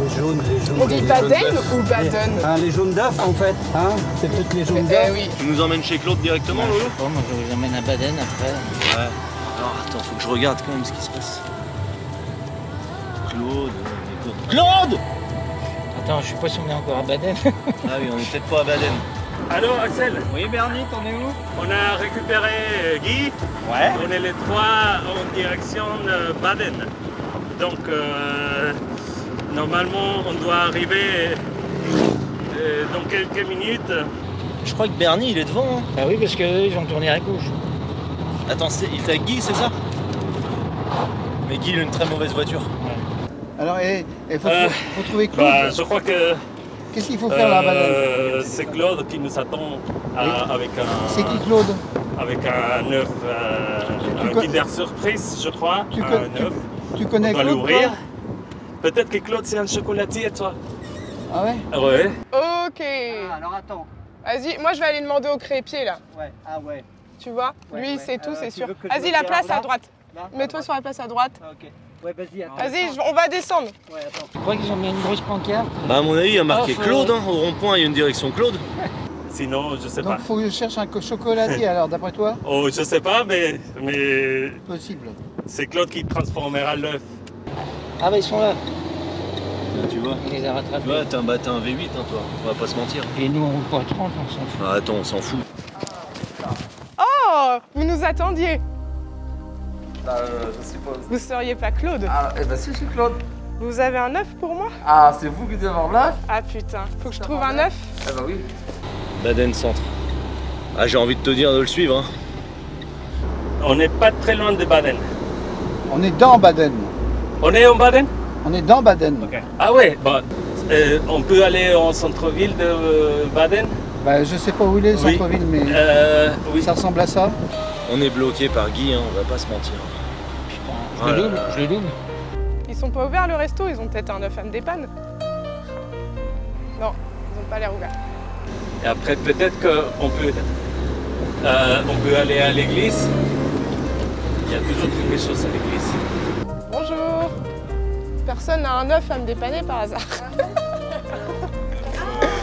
Les jaunes. On dit Baden ou Baden? Les jaunes d'œufs en fait, hein. C'est peut-être les jaunes d'œufs. Oui. Tu nous emmènes chez Claude directement, Lolo? Moi je vous emmène à Baden après. Ouais. Alors attends, faut que je regarde quand même ce qui se passe. Claude! Attends, je sais pas si on est encore à Baden. Ah oui, on est peut-être pas à Baden. Allô Axel? Oui Bernie, t'en es où? On a récupéré Guy. Ouais. On est les trois en direction de Baden. Donc normalement on doit arriver dans quelques minutes. Je crois que Bernie il est devant. Hein. Ah oui, parce qu'eux ils ont tourné à gauche. Attends, il fait avec Guy, c'est ça? Mais Guy il a une très mauvaise voiture. Alors, il faut trouver Claude. Bah, je crois que Qu'est-ce qu'il faut faire là, Baden? c'est Claude qui nous attend avec un. C'est qui Claude? Avec un œuf, un Kinder Surprise, je crois. Un œuf. Tu connais On va Claude? l'ouvrir. Peut-être que Claude c'est un chocolatier, toi. Ah ouais? Ah ouais. Ok. Ah, alors attends. Vas-y, moi je vais aller demander au crépier là. Ouais, ah ouais. Tu vois? Ouais, Lui il ouais. sait tout, c'est Tu sûr. veux que je Vas-y, la retire place là? à droite. Là? Mets-toi sur la place à droite. Ah, ok. Ouais, vas-y, attends. Vas-y, on va descendre. Ouais, attends. Je crois qu'ils ont mis une grosse pancarte. Bah à mon avis il y a marqué Oh, Claude, hein, au rond-point il y a une direction Claude. Sinon, je sais Donc, pas. il faut que je cherche un chocolatier alors, d'après toi? Oh, je sais pas, mais Possible. c'est Claude qui transformera l'œuf. Ah bah ils sont là. Là, tu vois. On les a rattrapés. Ouais, t'es un V8 hein, toi, on va pas se mentir. Et nous on roule pas à 30, on s'en fout. Ah, attends, on s'en fout. Oh, vous nous attendiez. Je suppose. Vous seriez pas Claude? Ah, eh ben si, je suis Claude. Vous avez un œuf pour moi? Ah, c'est vous qui devez avoir l'œuf? Ah putain, faut que je trouve un œuf. Eh ben oui. Baden Centre. Ah, j'ai envie de te dire de le suivre. Hein. On n'est pas très loin de Baden. On est dans Baden. On est en Baden? On est dans Baden. Ah ouais, bah, on peut aller au centre-ville de Baden? Bah, je sais pas où il est le Oui. centre-ville, mais Oui. ça ressemble à ça. On est bloqué par Guy, hein, on va pas se mentir. Je le double, je le double. Ils sont pas ouverts le resto, ils ont peut-être un œuf à me dépanne. Non, ils ont pas l'air ouverts. Et après, peut-être qu'on peut, aller à l'église. Il y a toujours quelque chose à l'église. Bonjour. Personne n'a un œuf à me dépanner par hasard.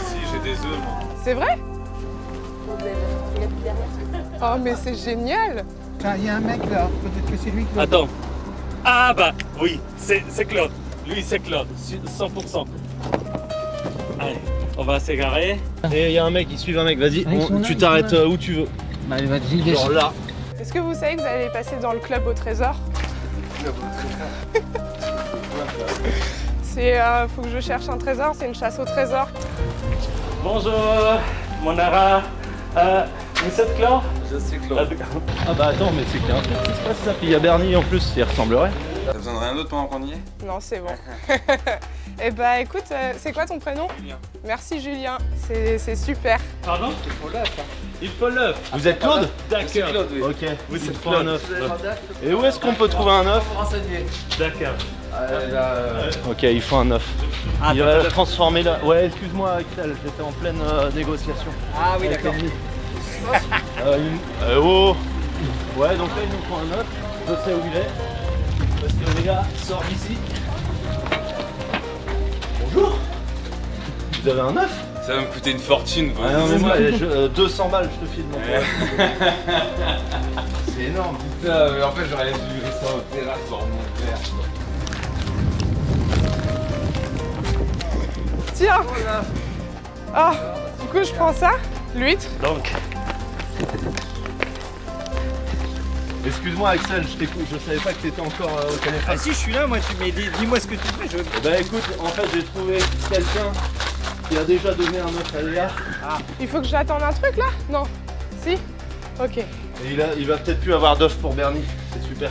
Si, j'ai des œufs, moi. C'est vrai? Oh mais c'est génial. Tiens, il y a un mec là, peut-être que c'est lui qui... Attends. Ah bah oui, c'est Claude. Lui, c'est Claude, 100%. Allez, on va s'égarer. Et il y a un mec, il suit un mec, vas-y, Ah, ils sont là, tu ils t'arrêtes sont là. où tu veux. Bah vas-y, Genre là. Est-ce que vous savez que vous allez passer dans le club au trésor? C'est, faut que je cherche un trésor, c'est une chasse au trésor. Bonjour, mon ara. Vous êtes Claude? Je suis Claude. Ah bah attends, mais c'est qu'il y a un truc qui se passe ça. Puis il y a Bernie en plus, il ressemblerait. T'as besoin de rien d'autre pendant qu'on y est? Non, c'est bon. Eh bah écoute, c'est quoi ton prénom? Julien. Merci Julien, c'est super. Pardon? Il faut l'œuf. Vous êtes Claude? Je suis Claude, oui. Ok, Vous il êtes faut un Claude. œuf. Et où est-ce qu'on peut trouver un œuf? Pour renseigner. D'accord. Ok, il faut un œuf. Ah, Il va transformer là. Ouais, excuse-moi Axel, j'étais en pleine négociation. Ah oui, d'accord. Oh. Ouais, donc là il nous faut un œuf. Je sais où il est. Parce que les gars, sort d'ici. Bonjour. Vous avez un œuf? Ça va me coûter une fortune. Ah non mais moi, 200 balles, je te file mon frère. C'est énorme. Putain, mais en fait j'aurais dû livrer ça au terrasse pour mon père. Tiens. Ah, du coup je prends ça, l'huître. Donc, Excuse-moi Axel, je savais pas que t'étais encore au téléphone. Ah si, je suis là, moi, dis-moi ce que tu fais. Bah écoute, en fait j'ai trouvé quelqu'un qui a déjà donné un œuf à Léa. Il faut que j'attende un truc là? Non. Si? Ok. Et il va peut-être plus avoir d'œuf pour Bernie, c'est super.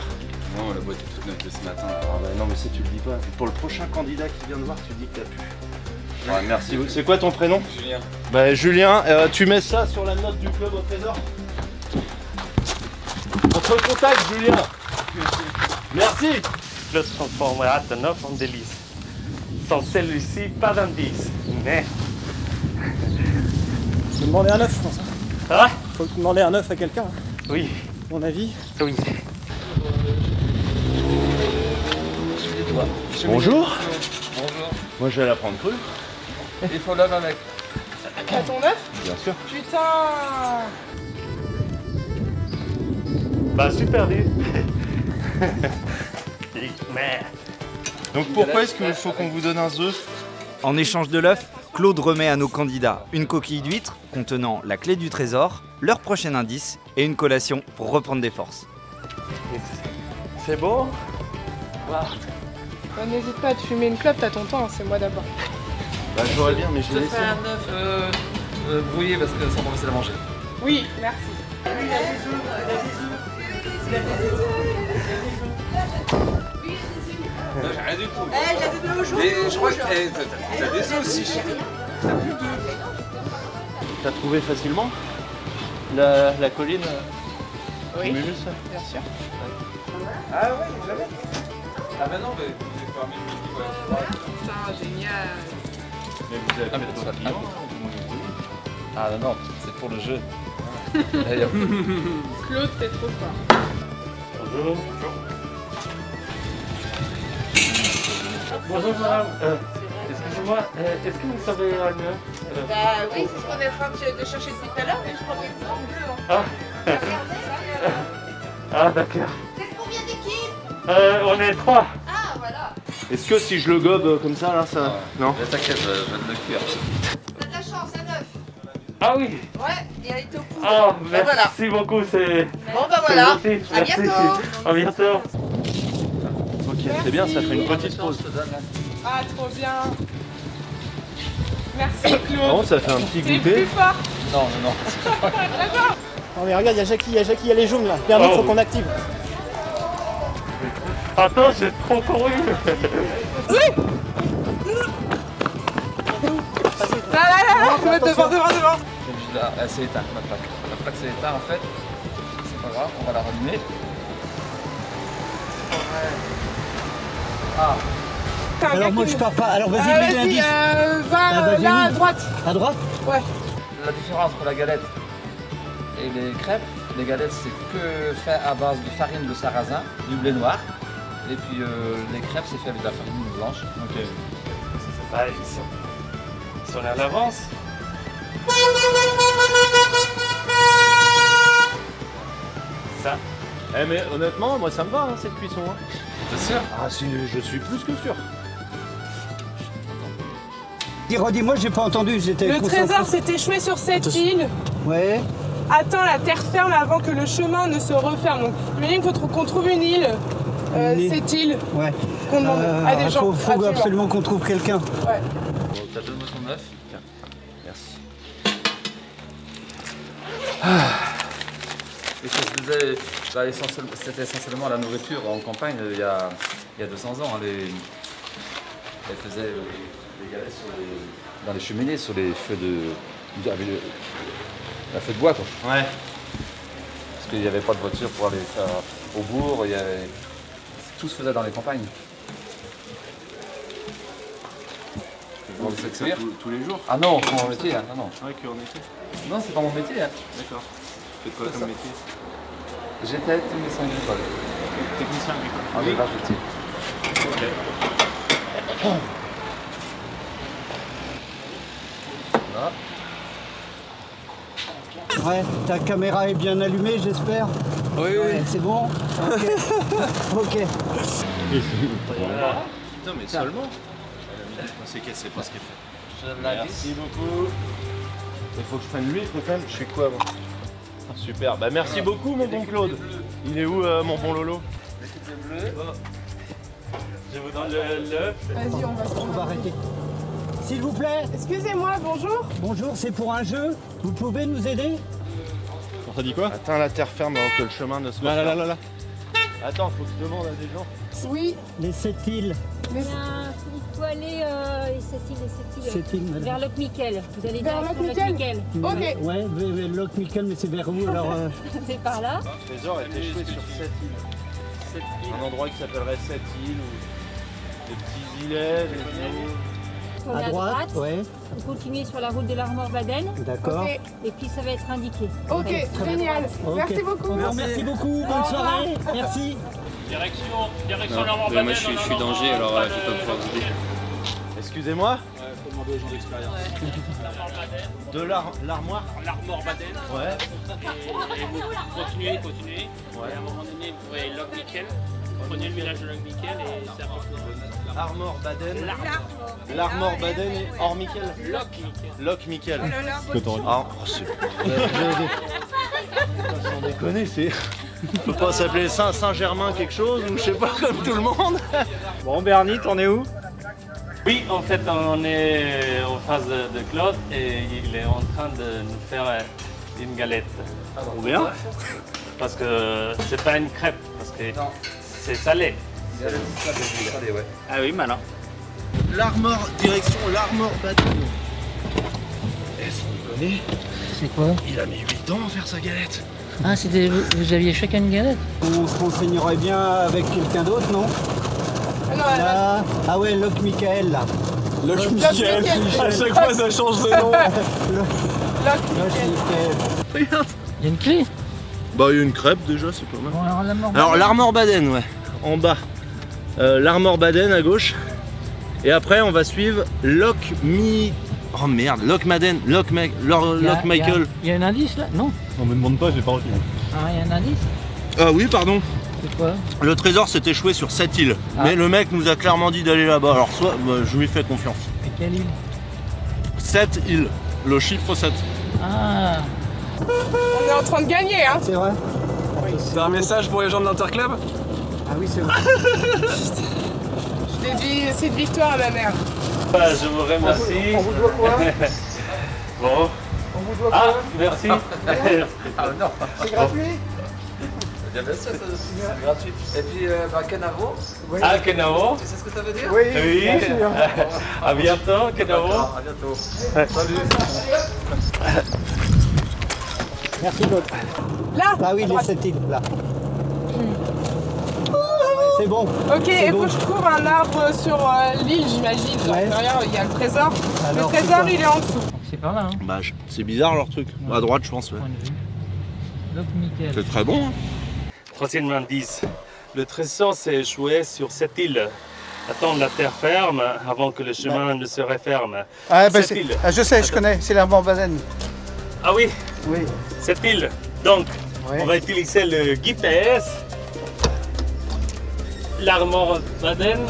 Non, la boîte est toute neuve de ce matin. Ah bah non mais si tu le dis pas, pour le prochain candidat qui vient de voir, tu dis que t'as pu. Ouais, merci. C'est quoi ton prénom? Julien. Bah Julien, tu mets ça sur la note du club au trésor. On te recontacte Julien. Merci. le transformera ton œuf en délice. Sans celui-ci, pas d'indice. Mais Faut demander un œuf, je pense. Ah, Faut demander un œuf à quelqu'un, oui, à mon avis. oui. Bonjour. Bonjour. Moi je vais la prendre crue. Il faut l'œuf avec. T'as ton œuf? Bien sûr. Putain! Bah super du. Donc pourquoi est-ce qu'il faut qu'on vous donne un œuf? En échange de l'œuf, Claude remet à nos candidats une coquille d'huître contenant la clé du trésor, leur prochain indice et une collation pour reprendre des forces. C'est beau. Wow. N'hésite pas à te fumer une clope, t'as ton temps, c'est moi d'abord. Bah j'aurais bien, mais je Je vais te laisser. fais un œuf brouillé parce que ça va facile à manger. Oui, merci. Non, j'ai rien du tout. J'avais de l'eau jaune. Mais je crois que t'as des œufs aussi, chérie. T'as plus d'œufs. T'as trouvé facilement la colline Oui, Cumulus? bien sûr. Ah ouais, jamais. Ah bah non, mais vous avez fermé le midi, ouais. Putain, génial. Mais vous avez Ah, mais peut-être ça d'autres va. clients. Ah non, c'est pour le jeu. Claude, t'es trop fort. Bonjour. Bonjour madame. Excusez-moi, est-ce que vous savez un œuf? Bah oui, c'est ce qu'on est en train de chercher depuis tout à l'heure, mais je crois que c'est en bleu. Ah, Regardez ça. ah d'accord. C'est combien d'équipes? On est 3. Ah, voilà. Est-ce que si je le gobe comme ça là, ça. Non? Mais t'inquiète, je vais te le cuire. T'as de la chance, un œuf. Ah oui. Ouais, et elle était au poudre. Ah, Ben voilà. merci beaucoup, c'est... Bon bah voilà. c'est gentil, À merci. bientôt. À bientôt. Ok, c'est bien, ça fait une petite pause. Ah, trop bien. Merci Claude. Non, ça fait un petit T'es goûter. plus fort. Non, non, non. Non mais regarde, il y a Jackie, il y a les jaunes là. Bernard, faut qu'on active. Attends, j'ai trop couru. Là, devant. Là, c'est éteint, ma plaque. La plaque c'est éteint en fait. C'est pas grave, on va la rallumer. Ah, Alors moi je pars pas. Alors vas-y, mets l'indice. Va vas-y, là à oui. droite. À droite? Ouais. la différence entre la galette et les crêpes, les galettes c'est que fait à base de farine de sarrasin, du blé noir. Et puis les crêpes c'est fait avec de la farine blanche. Ok. Bah, ils sont à l'avance. Ça. Eh mais honnêtement, moi ça me va hein, cette cuisson. Hein. C'est sûr? Ah si, je suis plus que sûr. Redis-moi, j'ai pas entendu, j'étais Le concentré. trésor s'est échoué sur cette île. Ouais. Attends la terre ferme avant que le chemin ne se referme. Donc, il faut qu'on trouve une île. Cette île. Ouais. Qu'on demande à des gens. Faut absolument qu'on trouve quelqu'un. Ouais. Bon, t'as donné ton œuf. Tiens, merci. Et comme je disais, bah, c'était essentiellement la nourriture en campagne il y a 200 ans. Hein, elles faisaient les galettes dans les cheminées, sur les feux de... avec la feu de bois quoi. Ouais. Parce qu'il n'y avait pas de voiture pour aller faire au bourg, tout se faisait dans les campagnes. Vous voulez s'exclure Tous les jours? Ah non, c'est mon métier, hein. Non, non. Ouais, qu'en été. Non, c'est pas mon métier. Hein. D'accord. Tu fais quoi comme métier? J'étais technicien agricole. Technicien agricole. En élevage laitier. Ok. Voilà. Ouais, ta caméra est bien allumée, j'espère. Oui, oui. C'est bon? Ok. Ok. Voilà. Putain, mais seulement. C'est qu'elle sait pas ce qu'elle fait. Merci beaucoup. Il faut que je prenne l'huître quand même. Je suis quoi moi? Super, bah merci beaucoup mon bon Claude. Il est où mon bon Lolo? L'équipe bleue. Je vous donne l'œuf. Vas-y, On va arrêter. S'il vous plaît. Excusez-moi, bonjour. Bonjour, c'est pour un jeu. Vous pouvez nous aider? Ça dit quoi? Atteins la terre ferme avant que le chemin ne se fasse. Là. Attends, faut que je demande à des gens. Oui. Les 7 îles. Il faut aller cette île, madame. vers Loc-Miquel. Vous allez Vers Loc-Miquel. Ok. Ouais, Loc-Miquel, mais c'est vers où alors C'est par là. Le trésor est échoué sur 7 îles. Un endroit qui s'appellerait 7 îles ou des petits îlets, des îles. Tournez à droite. Ouais. Vous continuez sur la route de l'Armor-Baden. D'accord. Okay. Et puis ça va être indiqué. Ok, génial. Okay. Merci beaucoup. Merci beaucoup, bonne soirée. Merci. Direction l'Armor-Baden. Moi je suis danger, alors je vais pas pouvoir vous aider. Excusez-moi. Faut demander aux gens d'expérience. De l'armoire. L'Armor-Baden. Ouais. Et vous continuez. Ouais. Et à un moment donné, vous voyez Loch-Miquel. Prenez le village de Loch-Miquel et c'est à peu près. Armor-Baden. L'Armor-Baden et Ormiquel. Loch-Miquel. Ah, c'est... Sans déconner, c'est... Faut pas s'appeler Saint-Germain quelque chose ou je sais pas, comme tout le monde. Bon Bernie, t'en es où? Oui, en fait, on est en phase de Claude et il est en train de nous faire une galette. Trop bien. Parce que c'est pas une crêpe, parce que c'est salé. Salé, ouais. Ah oui, malin. Direction l'Armor-Baden. Est-ce qu'on connaît? C'est quoi? Il a mis 8 ans à faire sa galette. Ah, c'était vous aviez chacun une galette? On se renseignerait bien avec quelqu'un d'autre, non? Là. Ah ouais, Loch-Miquel là. Loch-Miquel. À chaque fois ça change de nom. Loch-Miquel. Regarde. Il y a une clé? Bah il y a une crêpe déjà, c'est pas mal. Bon, alors l'Armor-Baden, ouais, en bas. L'Armor-Baden à gauche. Et après on va suivre Oh merde, Loch-Miquel. Il y a un indice là? Non? On me demande pas, j'ai pas retenu. Ah, il y a un indice? Ah oui, pardon. C'est quoi? Le trésor s'est échoué sur cette île. Ah. Mais le mec nous a clairement dit d'aller là-bas. Alors soit, je lui fais confiance. Et quelle île? 7 îles. Le chiffre 7. Ah. On est en train de gagner, hein. C'est vrai? C'est un message pour les gens de l'Interclub? Ah oui, c'est vrai. Je dédie cette victoire à ma mère. Je vous remercie. On vous doit quoi? Bon. On vous doit quoi? Ah, merci. Ah non. C'est gratuit? Bien sûr, c'est gratuit. Et puis, Kenavo. Oui. Ah, Kenavo. Tu sais ce que ça veut dire? Oui, Oui. bien sûr. À bientôt, Kenavo. À bientôt. Salut. Merci beaucoup. Là. Ah oui, les 7 îles, là. C'est bon. Ok, il faut que je trouve un arbre sur l'île, j'imagine. J'en sais rien, il y a le trésor. Alors, le trésor, il est en dessous. C'est par là, hein? Bah, c'est bizarre leur truc. À droite, je pense. Ouais. Loch-Miquel. C'est très bon. Hein. Troisième indice. Le trésor s'est échoué sur cette île. Attendre la terre ferme avant que le chemin ne se referme. Ah, ben Cette île. je sais, je connais, c'est l'Armor-Baden. Ah oui, Oui. cette île. Donc, Ouais. on va utiliser le GPS. L'Armor-Baden.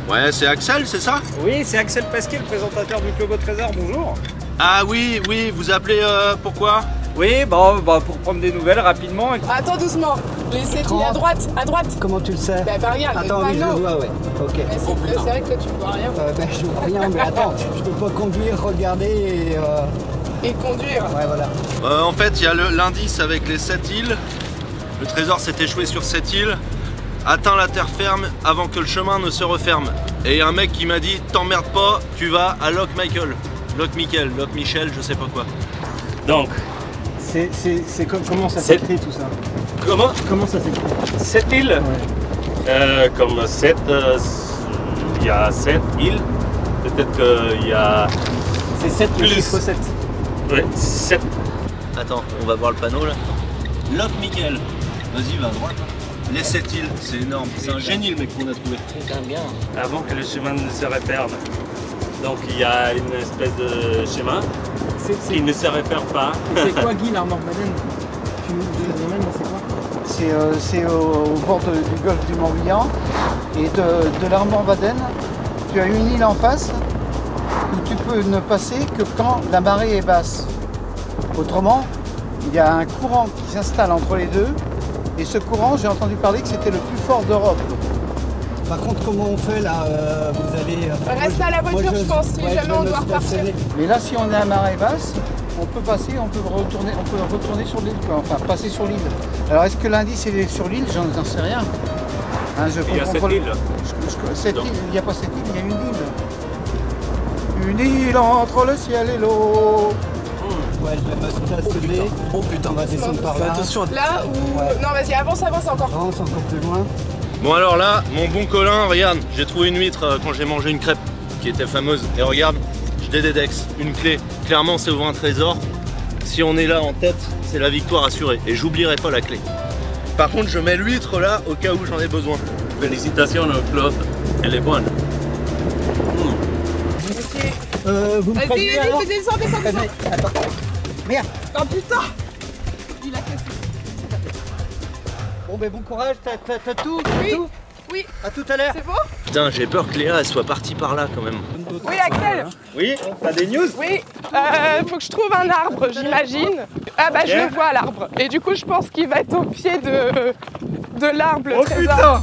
Ouais, c'est Axel, c'est ça? Oui, c'est Axel Pasquier, le présentateur du Club au Trésor, bonjour. Ah oui, vous appelez pourquoi? Oui, bon, pour prendre des nouvelles rapidement. Attends doucement. Les 7 îles à droite, à droite. Comment tu le sais? Bah regarde, Attends, le oui, je le panneau. vois, ouais. Ok. C'est vrai que là, tu vois rien. Ben, je vois rien, mais attends, je peux pas conduire, regarder et... Et conduire. Ouais, voilà. En fait, il y a l'indice avec les 7 îles. Le trésor s'est échoué sur cette île. Atteins la terre ferme avant que le chemin ne se referme. Et il y a un mec qui m'a dit, t'emmerdes pas, tu vas à Loch-Miquel. Loch-Michel, je sais pas quoi. Donc, Comment ça s'écrit tout ça? Comment ça s'écrit? cette île, comme 7, il y a 7 îles. Peut-être qu'il y a. C'est 7 le Plus. chiffre 7. Ouais, 7. Attends, on va voir le panneau là. Loch-Miquel. Vas-y, va à droite. Les 7 îles, c'est énorme. C'est un génie le mec qu'on a trouvé. C'est bien. Avant que le chemin ne se referme. Donc il y a une espèce de chemin qui ne se referme pas. C'est quoi Guy, l'Armor-Baden? Tu nous emmènes, c'est quoi? C'est au bord du golfe du Morbihan. Et de l'Armor-Baden, tu as une île en face où tu peux ne passer que quand la marée est basse. Autrement, il y a un courant qui s'installe entre les deux. Et ce courant, j'ai entendu parler que c'était le plus fort d'Europe. Par contre, comment on fait là? Vous allez... Reste à la voiture, je pense, si jamais on doit repartir. Mais là, si on est à marée basse, on peut passer, on peut retourner sur l'île, quoi. Enfin passer sur l'île. Alors est-ce que l'indice est sur l'île? J'en sais rien. Hein, Il y a cette île. Cette île, il n'y a pas cette île, il y a une île. Une île entre le ciel et l'eau. Ouais, je vais me stationner. Oh putain, On va descendre par là. attention. Là ou... Ouais. Non, vas-y, avance encore. Avance encore plus loin. Bon alors là, mon bon Colin, regarde, j'ai trouvé une huître quand j'ai mangé une crêpe. qui était fameuse. Et regarde, je dédédex, une clé. Clairement, c'est ouvrir un trésor. Si on est là en tête, c'est la victoire assurée. Et j'oublierai pas la clé. Par contre, je mets l'huître là au cas où j'en ai besoin. Félicitations Claude, elle est bonne. Vous me Vas-y, prévenez alors? descends. Attends. Merde. Oh putain! Il a cassé. Bon ben bon courage, t'as tout? Oui. Tout Oui. À tout à l'heure. C'est bon? Putain, j'ai peur que Léa elle soit partie par là quand même. Oui, Axel. Oui, t'as des news? Oui. Faut que je trouve un arbre, j'imagine. Ah bah je le vois l'arbre. Et du coup je pense qu'il va être au pied de l'arbre. Oh putain!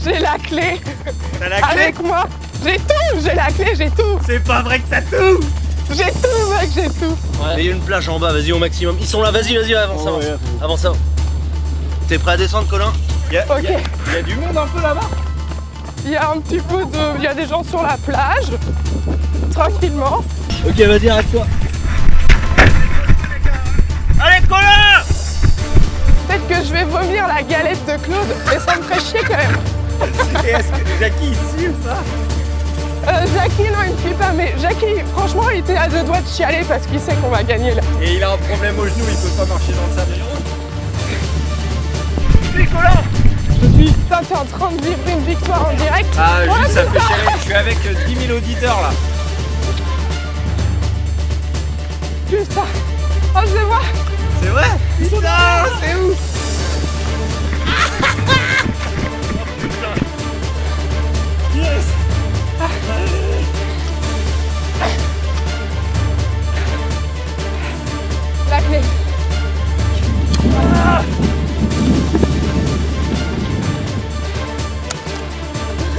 J'ai la clé. T'as la clé? Avec moi. J'ai tout, j'ai la clé, j'ai tout. C'est pas vrai que t'as tout! J'ai tout, mec, j'ai tout. Ouais. Mais il y a une plage en bas, vas-y au maximum. Ils sont là, vas-y, avance, avance. Ouais. Avance. T'es prêt à descendre, Colin? Il y a du monde un peu là-bas? Il y a un petit peu de... Il y a des gens sur la plage. Tranquillement. Ok, vas-y, arrête-toi. Allez, Colin! Peut-être que je vais vomir la galette de Claude, mais ça me ferait chier quand même. Et est-ce que Jackie il suit ou pas? Jackie, non, il ne suit pas, mais Jackie, franchement, il était à deux doigts de chialer parce qu'il sait qu'on va gagner là. Et il a un problème au genou, il peut pas marcher dans le sable. Nicolas! Je te suis. Putain, t'es en train de vivre une victoire en direct. Ah, ouais, juste ça fait chialer. Je suis avec 10 000 auditeurs là. Putain. Oh, je les vois. C'est vrai? Putain, c'est ouf. Yes! La clé. Ah.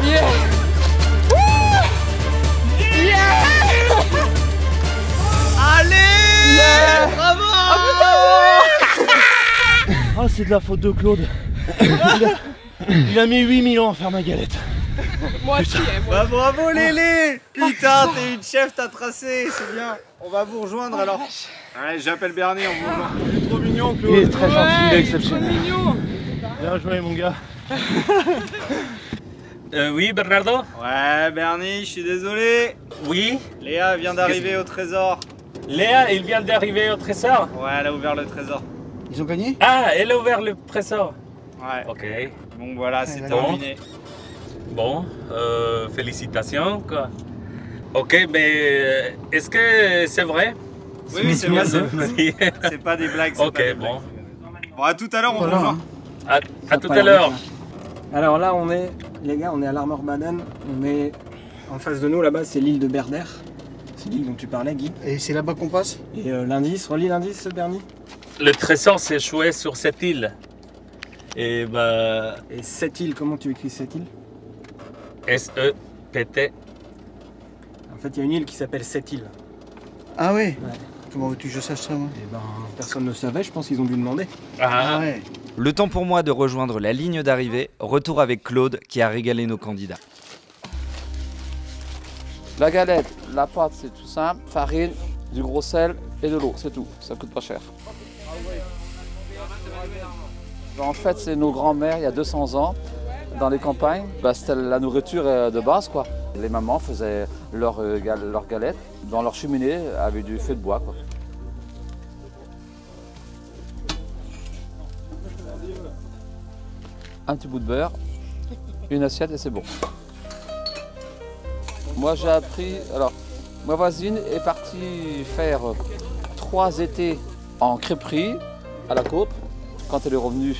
Yeah! Wouh! Yeah! Allez! Yeah! Bravo! Oh putain! Oh, c'est de la faute de Claude. Il a mis 8000 ans à faire ma galette. Moi aussi, moi. Bah bravo Lélé! Putain, t'es une chef, t'as tracé, c'est bien. On va vous rejoindre alors. Ouais, j'appelle Bernie, on vous rejoint. Il est trop mignon, Claude. Il est très gentil, il est exceptionnel. Trop mignon. Bien joué, mon gars. Oui, Bernardo? Ouais, Bernie, je suis désolé. Oui. Léa vient d'arriver au trésor. Léa, il vient d'arriver au trésor? Ouais, elle a ouvert le trésor. Ils ont gagné? Ah, elle a ouvert le trésor. Ouais. Ok. Bon, voilà, c'est Bon. terminé. Bon, félicitations, quoi. Ok, mais est-ce que c'est vrai? Oui, c'est vrai, Oui. c'est pas des blagues. c'est Ok, pas des bon. blagues. Bon, à tout à l'heure, on vous rejoint. À tout à l'heure. Alors là, on est, les gars, on est à l'Armor-Baden. On est en face de nous, là-bas, c'est l'île de Berder. C'est l'île dont tu parlais, Guy. Et c'est là-bas qu'on passe? Et l'indice, relis l'indice, Bernie. Le trésor s'est échoué sur cette île. Et bah... Et cette île, comment tu écris cette île? S-E-P-T. En fait, il y a une île qui s'appelle cette île. Ah ouais? Ouais. Comment veux-tu que je sache ça, moi? Et ben, personne ne savait, je pense qu'ils ont dû demander. Ah ouais. Le temps pour moi de rejoindre la ligne d'arrivée. Retour avec Claude qui a régalé nos candidats. La galette, la pâte, c'est tout simple. Farine, du gros sel et de l'eau, c'est tout. Ça coûte pas cher. En fait, c'est nos grands-mères, il y a 200 ans, dans les campagnes. Bah, c'était la nourriture de base, quoi. Les mamans faisaient leur galette dans leur cheminée avec du feu de bois, quoi. Un petit bout de beurre, une assiette et c'est bon. Moi j'ai appris, alors ma voisine est partie faire 3 étés en crêperie à la côte. Quand elle est revenue,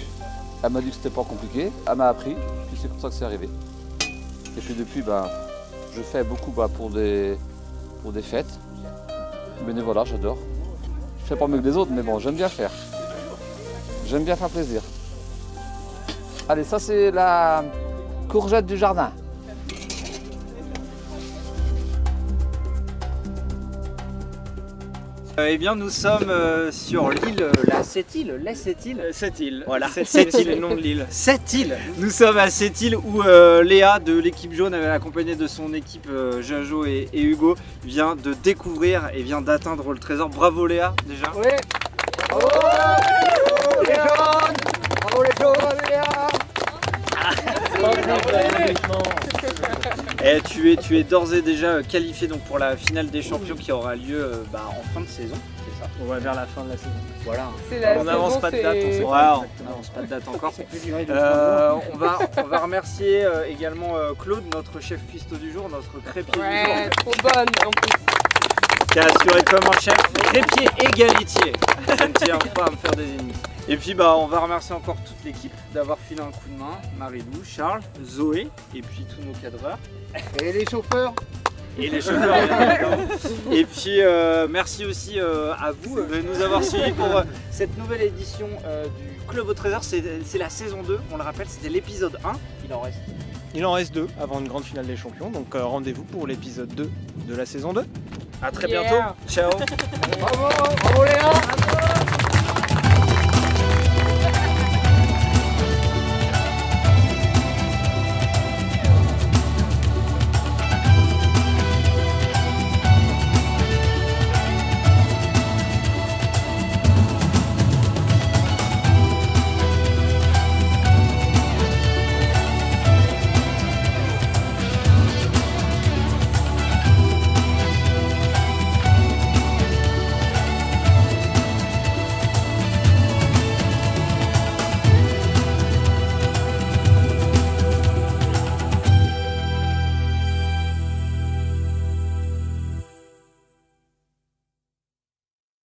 elle m'a dit que c'était pas compliqué, elle m'a appris, puis c'est comme ça que c'est arrivé. Et puis depuis, ben, je fais beaucoup pour des fêtes. Bénévolat, j'adore. Je fais pas mieux que les autres, mais bon, j'aime bien faire. J'aime bien faire plaisir. Allez, ça c'est la courgette du jardin. Eh bien, nous sommes sur l'île, cette île. Voilà, Cette île, le nom de l'île. Cette île. Nous sommes à cette île où Léa de l'équipe jaune, accompagnée de son équipe Jajo et Hugo, vient de découvrir et vient d'atteindre le trésor. Bravo Léa, déjà. Oui. Bravo les jaunes. Bravo les jaunes. Bravo Léa. Et tu es d'ores et déjà qualifié donc pour la finale des champions qui aura lieu en fin de saison, c'est ça? On va vers la fin de la saison. Voilà. On n'avance pas de date, on n'avance pas de date encore. On va remercier également Claude, notre chef cuistot du jour, notre crépier du jour. Ouais, trop bonne en plus. Qui a assuré comme un chef crépier et galetier. Je ne tiens pas à me faire des ennemis. Et puis on va remercier encore toute l'équipe d'avoir filé un coup de main. Marie-Lou, Charles, Zoé et puis tous nos cadreurs. Et les chauffeurs. Et les chauffeurs, évidemment. Et puis merci aussi à vous de nous avoir suivis pour cette nouvelle édition du Club au Trésor. C'est la saison 2, on le rappelle, c'était l'épisode 1. Il en reste 2 avant une grande finale des champions, donc rendez-vous pour l'épisode 2 de la saison 2. A très bientôt, ciao. Bravo Léa.